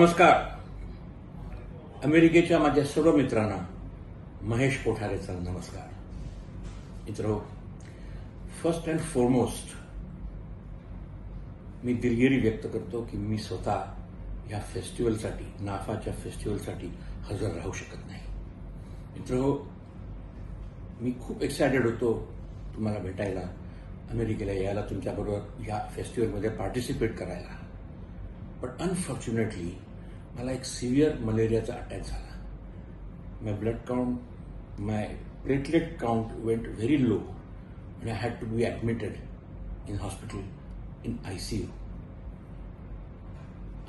नमस्कार. अमेरिकेच्या माझ्या सर्व मित्रांना महेश कोठारेचा नमस्कार. मित्रो, फर्स्ट अँड फॉरमोस्ट मी दिलगिरी व्यक्त करतो की मी स्वतः या फेस्टिवलसाठी, नाफाच्या फेस्टिवलसाठी हजर राहू शकत नाही. मित्रो, मी खूप एक्सायटेड होतो तुम्हाला भेटायला, अमेरिकेला यायला, तुमच्याबरोबर या फेस्टिवलमध्ये पार्टिसिपेट करायला. बट अनफॉर्च्युनेटली मला एक सिव्हिअर मलेरियाचा अटॅक झाला. My blood count, my platelet count went very low आणि I had to be admitted in hospital in ICU.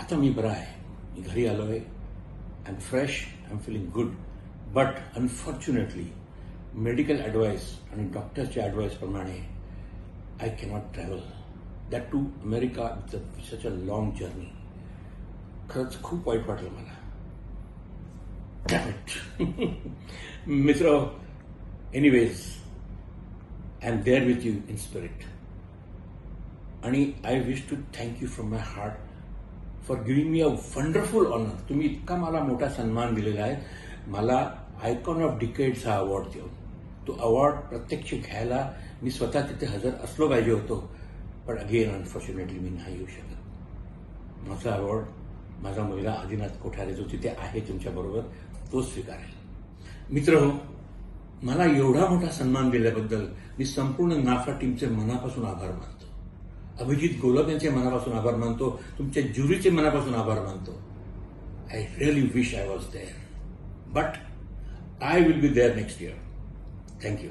आता मी बरा आहे, मी घरी आलो आहे, I am fresh, I am feeling good. But unfortunately medical advice आणि डॉक्टरच्या ॲडवाईसप्रमाणे I cannot travel, that to America. It's such a long journey. खरंच खूप वाईट वाटलं मला. मित्र, anyways, I am there with you in spirit. आणि I wish to thank you from my heart for giving me a wonderful honour. तुम्ही इतका मला मोठा सन्मान दिलेला आहे. मला आयकॉन ऑफ डिकेड्स हा अवॉर्ड देऊन, तो अवॉर्ड प्रत्यक्ष घ्यायला मी स्वतः तिथे हजर असलो पाहिजे होतो. पण अगेन अनफॉर्च्युनेटली मी नाही येऊ शकत. माझा अवॉर्ड माझा मुलगा आदिनाथ कोठारे, जो तिथे आहे तुमच्याबरोबर, तो स्वीकारेल. मित्र हो, मला एवढा मोठा सन्मान दिल्याबद्दल मी संपूर्ण नाफा टीमचे मनापासून आभार मानतो. अभिजित गोलब यांचे मनापासून आभार मानतो. तुमच्या ज्युरीचे मनापासून आभार मानतो. I really wish I was there, but I will be there next year. Thank you.